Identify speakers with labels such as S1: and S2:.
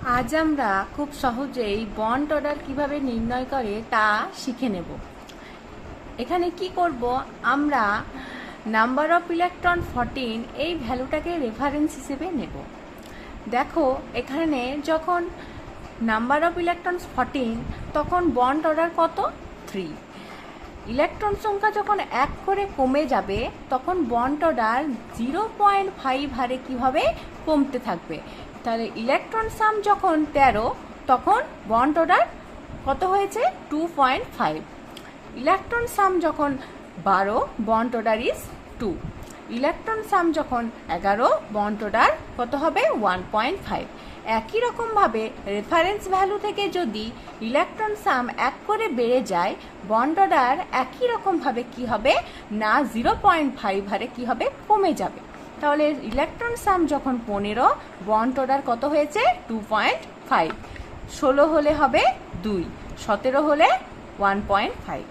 S1: আজ আমরা খুব সহজেই বন্ড অর্ডার কিভাবে নির্ণয় করে তা শিখে নেব। এখানে কি করব, আমরা নাম্বার অফ ইলেকট্রন 14 এই ভ্যালুটাকে রেফারেন্স হিসেবে নেব। দেখো এখানে যখন নাম্বার অফ ইলেকট্রনস 14 তখন বন্ড অর্ডার কত? 3। ইলেকট্রন সংখ্যা যখন 1 করে কমে যাবে তখন বন্ড অর্ডার 0.5 হারে কীভাবে কমতে থাকবে। তাহলে ইলেকট্রন সাম যখন 13 তখন বন্ড অর্ডার কত হয়েছে? 2.5। ইলেকট্রন সাম যখন 12 বন্ড অর্ডার ইজ 2। ইলেকট্রন সাম যখন 11 বন্ড অর্ডার কত হবে? 1.5। একই রকমভাবে রেফারেন্স ভ্যালু থেকে যদি ইলেকট্রন সাম 1 করে বেড়ে যায় বন্ড অর্ডার একই রকমভাবে কি হবে না 0.5 হারে কি হবে? কমে যাবে। তাহলে ইলেকট্রন সাম যখন 15 বন্ড অর্ডার কত হয়েছে? 2.5। 16 হলে হবে 2, 17 হলে 1.5।